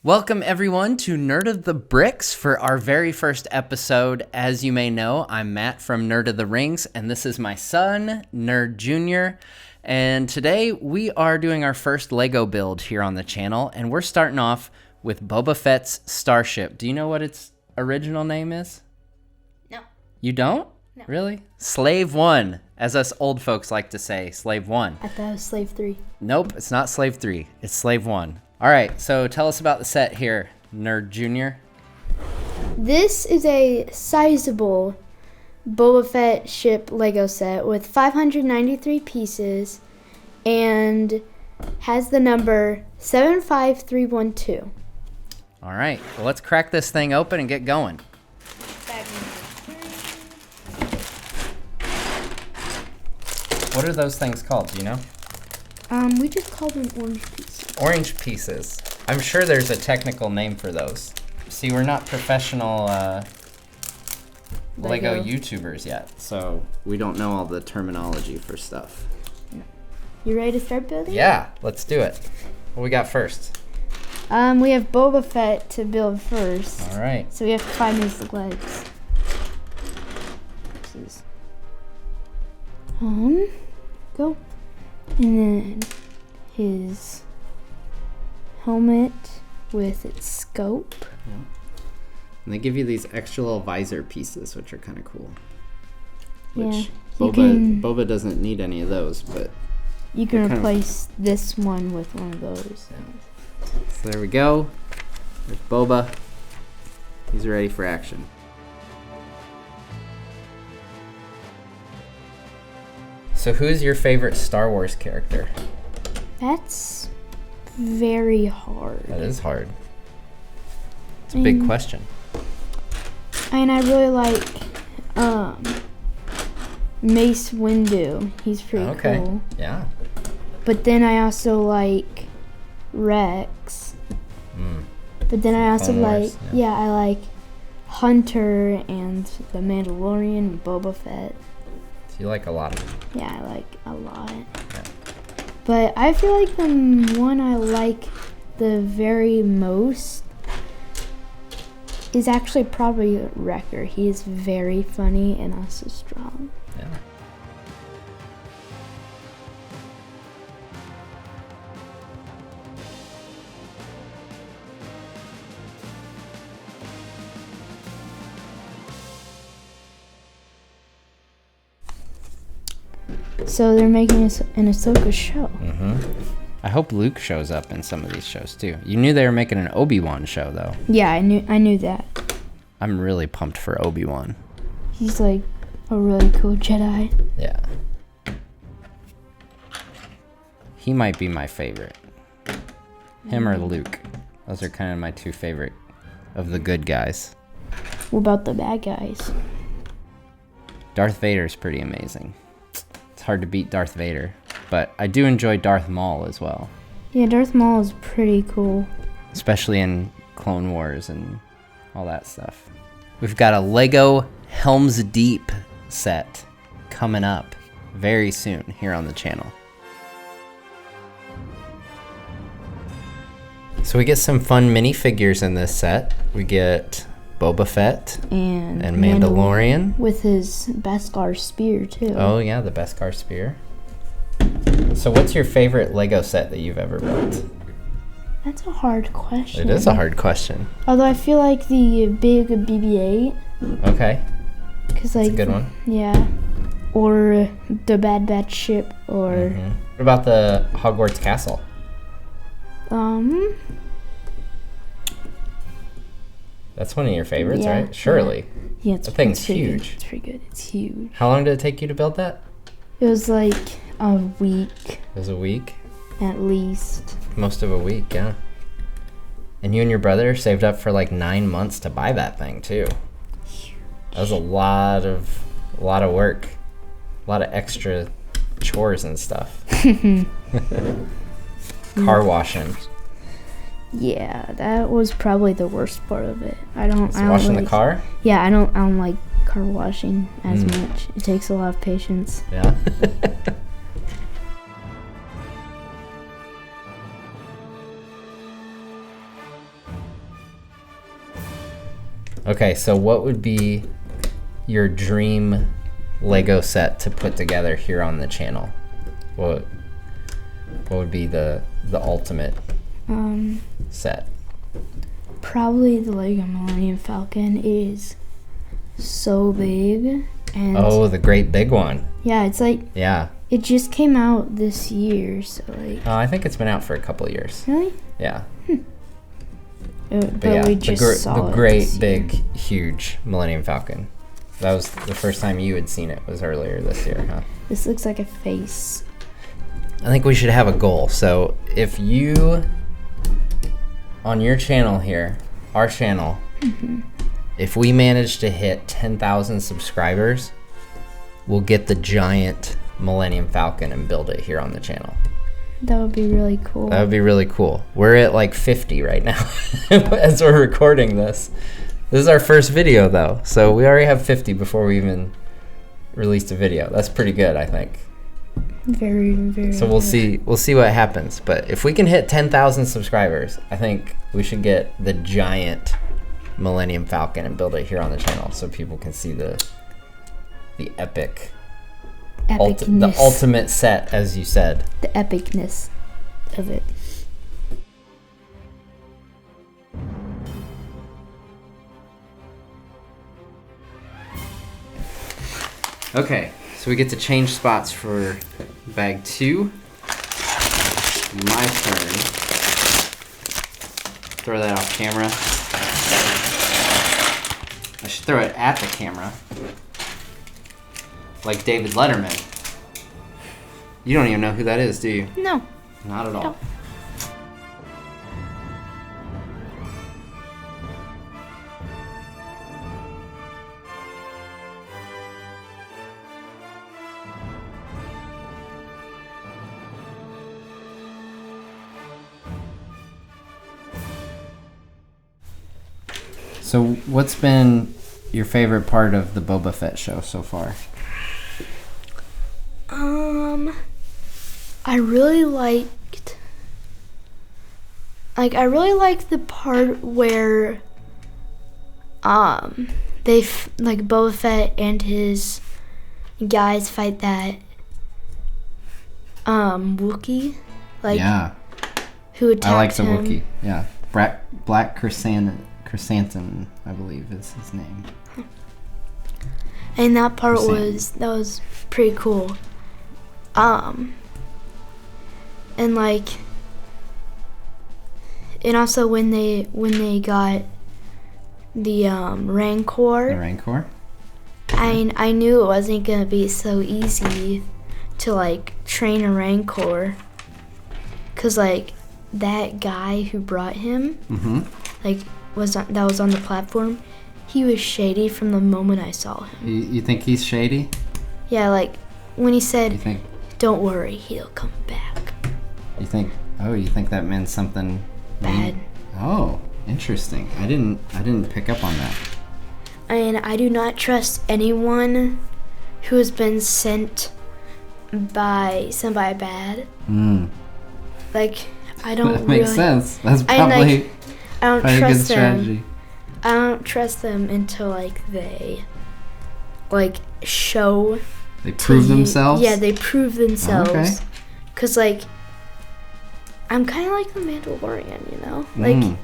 Welcome everyone to Nerd of the Bricks for our very first episode. As you may know, I'm Matt from Nerd of the Rings, and this is my son, Nerd Jr. And today we are doing our first Lego build here on the channel, and we're starting off with Boba Fett's Starship. Do you know what its original name is? No. You don't? No. Really? Slave 1, as us old folks like to say, Slave 1. I thought it was Slave 3. Nope, it's not Slave 3, it's Slave 1. All right, so tell us about the set here, Nerd Jr. This is a sizable Boba Fett ship Lego set with 593 pieces and has the number 75312. All right, well, let's crack this thing open and get going. What are those things called, do you know? We just call them orange pieces. Orange pieces. I'm sure there's a technical name for those. See, we're not professional Lego YouTubers yet, so we don't know all the terminology for stuff. You ready to start building? Yeah, let's do it. What we got first? We have Boba Fett to build first. All right. So we have to find his legs. This is go. And then his helmet with its scope. Yeah. And they give you these extra little visor pieces, which are kind of cool. Which Boba doesn't need any of those, but you can replace this one with one of those. Yeah. So there we go. There's Boba. He's ready for action. So who's your favorite Star Wars character? That's very hard. That is hard. It's a big question. And I really like Mace Windu. He's pretty cool. Yeah. But then I also like Rex. But then I also I like Hunter and the Mandalorian and Boba Fett. So you like a lot of them. Yeah, I like a lot. Yeah. But I feel like the one I like the very most is actually probably Wrecker. He is very funny and also strong. Yeah. So they're making an Ahsoka show. I hope Luke shows up in some of these shows too. You knew they were making an Obi-Wan show though. Yeah, I knew that. I'm really pumped for Obi-Wan. He's like a really cool Jedi. Yeah. He might be my favorite. Him or Luke. Those are kind of my two favorite of the good guys. What about the bad guys? Darth Vader's pretty amazing. It's hard to beat Darth Vader, but I do enjoy Darth Maul as well. Yeah, Darth Maul is pretty cool. Especially in Clone Wars and all that stuff. We've got a Lego Helm's Deep set coming up very soon here on the channel. So we get some fun minifigures in this set. We get Boba Fett and Mandalorian with his Beskar spear too. Oh yeah, the Beskar spear. So what's your favorite Lego set that you've ever built? That's a hard question. It is a hard question. Although I feel like the big BB-8. Okay. Cause like, that's a good one. Yeah. Or the Bad Batch ship, or. What about the Hogwarts castle? That's one of your favorites, right? Surely. Yeah, that thing's huge. It's pretty good. It's huge. How long did it take you to build that? It was like a week. It was a week? At least. Most of a week, yeah. And you and your brother saved up for like 9 months to buy that thing too. Huge. That was a lot of work. A lot of extra chores and stuff. Car washing. Yeah, that was probably the worst part of it. I don't washing like, the car? Yeah, I don't like car washing as much. It takes a lot of patience. Yeah. Okay, so what would be your dream Lego set to put together here on the channel? What would be the ultimate set? Probably the Lego Millennium Falcon is so big. And Oh, the great big one. yeah, it's like Yeah. it just came out this year, so like. Oh, I think it's been out for a couple of years. Really? Yeah. But yeah, we just saw the it great this year. big huge Millennium Falcon. That was the first time you had seen it, was earlier this year, huh? This looks like a face. I think we should have a goal. So if you, on your channel here, our channel, if we manage to hit 10,000 subscribers, we'll get the giant Millennium Falcon and build it here on the channel. That would be really cool. That would be really cool. We're at like 50 right now as we're recording this. This is our first video though, so we already have 50 before we even released a video. That's pretty good, I think. Very, very. So we'll good. see what happens. But if we can hit 10,000 subscribers, I think we should get the giant Millennium Falcon and build it here on the channel so people can see the epic, Epicness. the ultimate set, as you said. The epicness of it. Okay, so we get to change spots for bag 2. My turn. Throw that off camera. I should throw it at the camera. Like David Letterman. You don't even know who that is, do you? No. Not at all. No. So what's been your favorite part of the Boba Fett show so far? I really liked the part where like Boba Fett and his guys fight that Wookiee, like Yeah, who attacked I like the him. Wookiee. Yeah, Black Chrysanthemum, I believe is his name. And that part Chrysanthemum. was pretty cool. And like, and also when they got the Rancor, The Rancor? I knew it wasn't gonna be so easy to like train a Rancor, cause like that guy who brought him, like that was on the platform, he was shady from the moment I saw him. You think he's shady? Yeah, like when he You said, think? "Don't worry, he'll come back." You think? Oh, you think that meant something Bad. Oh, interesting. I didn't pick up on that. And I do not trust anyone who has been sent by somebody bad. Like, I don't That makes really, sense. That's I probably don't a good trust them. strategy. I don't trust them until like they like show. They prove themselves? Yeah, they prove themselves. Okay. Cause like, I'm kind of like the Mandalorian, you know, like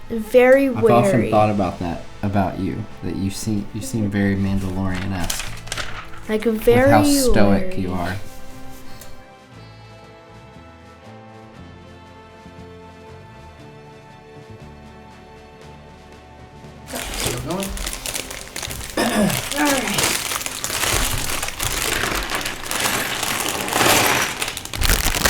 very I've wary. often thought about that about you. That you seem very Mandalorian-esque. Like very with how stoic wary. you are. Still going? Alright.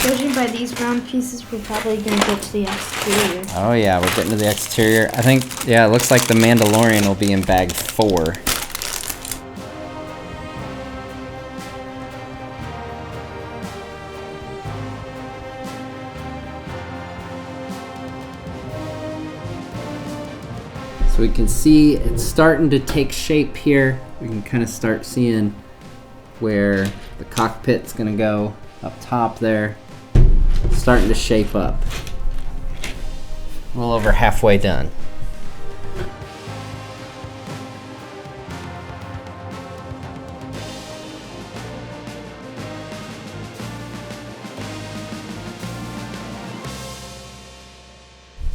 Judging by these round pieces, we're probably gonna get to the exterior. Oh yeah, we're getting to the exterior. I think, yeah, it looks like the Mandalorian will be in bag 4. So we can see it's starting to take shape here. We can kind of start seeing where the cockpit's gonna go up top there. It's starting to shape up. A little over halfway done.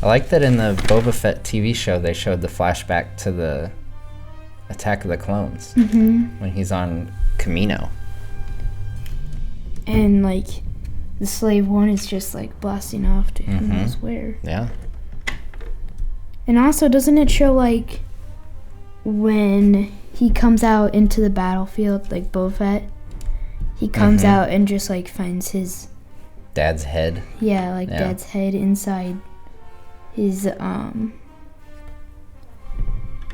I like that in the Boba Fett TV show they showed the flashback to the Attack of the Clones when he's on Camino. And like the Slave One is just like blasting off to who knows where. Yeah. And also, doesn't it show like when he comes out into the battlefield, like Boba Fett, he comes out and just like finds his dad's head. Yeah, like dad's head inside his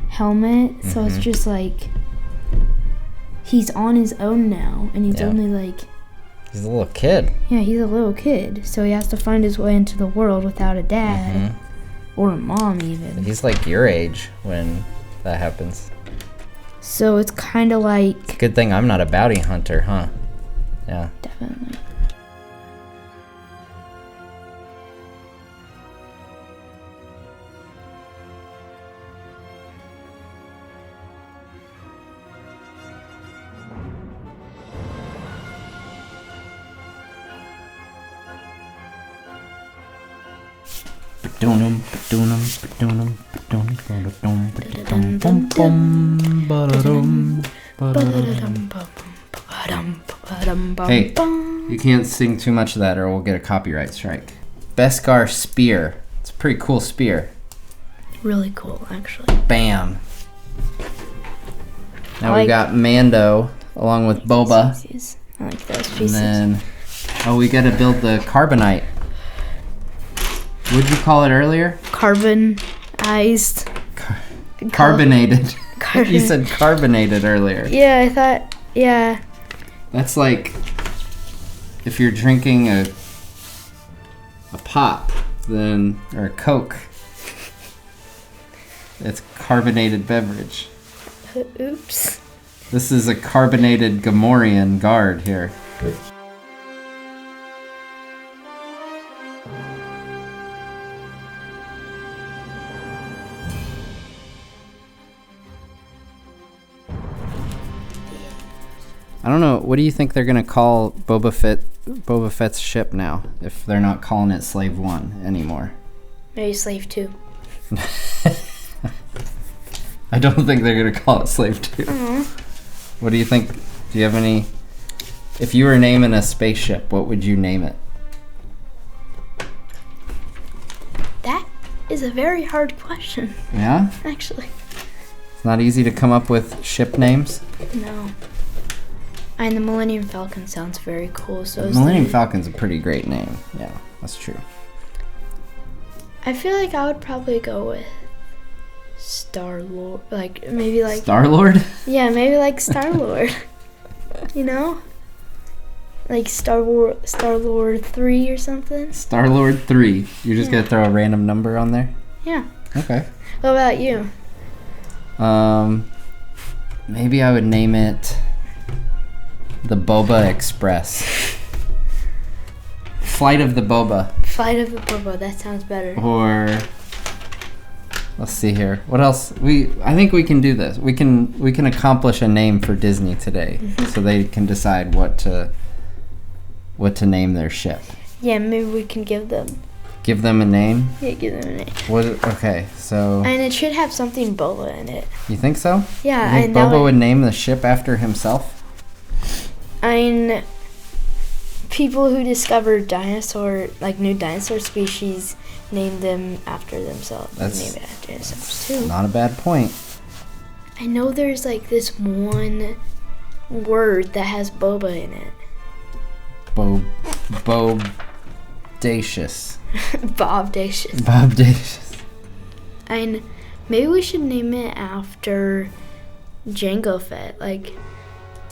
helmet. So it's just like he's on his own now, and he's only like he's a little kid. Yeah, he's a little kid, so he has to find his way into the world without a dad or a mom even. He's like your age when that happens. So it's kind of like... It's a good thing I'm not a bounty hunter, huh? Yeah. Definitely. Hey, you can't sing too much of that or we'll get a copyright strike. Beskar spear. It's a pretty cool spear. Really cool, actually. Bam. Now we got Mando along with Boba. I like those pieces. And then, we gotta build the carbonite. What'd you call it earlier? Carbonized. Carbonated. You said carbonated earlier. Yeah, I thought, yeah. That's like if you're drinking a pop, then, or a Coke. It's carbonated beverage. Oops. This is a carbonated Gamorrean guard here. I don't know. What do you think they're gonna call Boba Fett's ship now? If they're not calling it Slave 1 anymore. Maybe Slave 2. I don't think they're gonna call it Slave 2. What do you think? Do you have any? If you were naming a spaceship, what would you name it? That is a very hard question. Yeah? Actually. It's not easy to come up with ship names? No. And the Millennium Falcon sounds very cool. So Millennium Falcon's a pretty great name. Yeah, that's true. I feel like I would probably go with Star-Lord. Like, maybe like... Star-Lord? Yeah, maybe like Star-Lord. You know? Like Star-Lord 3 or something. Star-Lord 3. You're just gonna throw a random number on there? Yeah. Okay. What about you? Maybe I would name it the Boba Express. Flight of the Boba. Flight of the Boba, that sounds better. Or let's see here. What else? I think we can do this. We can accomplish a name for Disney today, so they can decide what to name their ship. Yeah, maybe we can give them a name. Yeah, give them a name. Okay, so. And it should have something Boba in it. You think so? Yeah, you think Boba would name the ship after himself? People who discovered new dinosaur species named them after themselves. Named it after themselves too. Not a bad point. I know there's like this one word that has Boba in it. Bodacious. Bobdacious. Bobdacious. And maybe we should name it after Jango Fett, like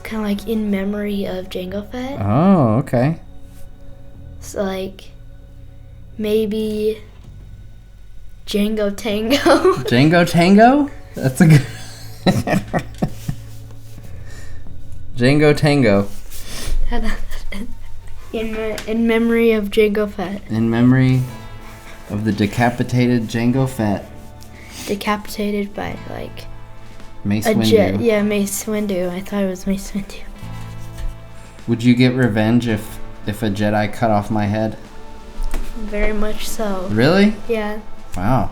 kind of like in memory of Jango Fett. Oh, okay. So like maybe Jango Tango. Jango Tango? That's a good. Jango Tango. In memory of Jango Fett. In memory of the decapitated Jango Fett. Decapitated by like Mace a Windu. jet. Yeah, Mace Windu. I thought it was Mace Windu. Would you get revenge if a Jedi cut off my head? Very much so. Really? Yeah. Wow.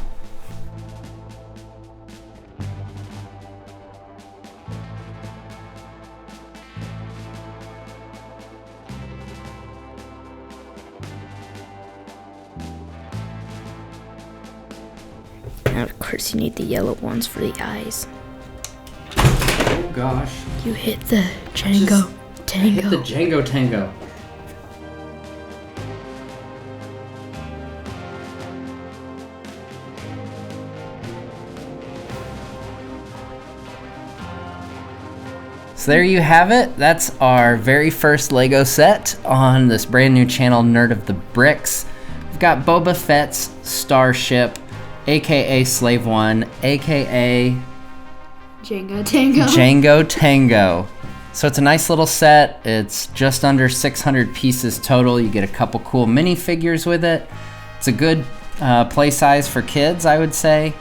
And of course you need the yellow ones for the eyes. Oh gosh. You hit the Jango Tango. Hit the Jango Tango. So there you have it. That's our very first Lego set on this brand new channel, Nerd of the Bricks. We've got Boba Fett's Starship, aka Slave One, aka Jango Tango. Jango Tango. So it's a nice little set. It's just under 600 pieces total. You get a couple cool minifigures with it. It's a good play size for kids, I would say.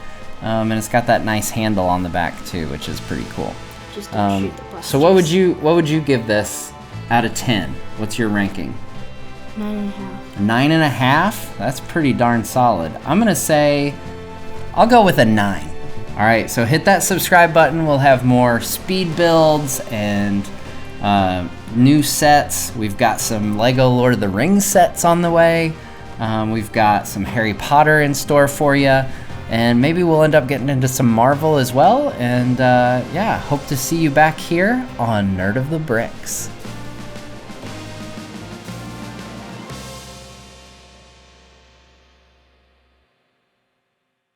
And it's got that nice handle on the back too, which is pretty cool. Just don't shoot the busters. So what would you give this out of 10? What's your ranking? 9.5. 9.5? That's pretty darn solid. I'm gonna say I'll go with a 9. All right, so hit that subscribe button. We'll have more speed builds and new sets. We've got some Lego Lord of the Rings sets on the way. We've got some Harry Potter in store for you. And maybe we'll end up getting into some Marvel as well. And yeah, hope to see you back here on Nerd of the Bricks.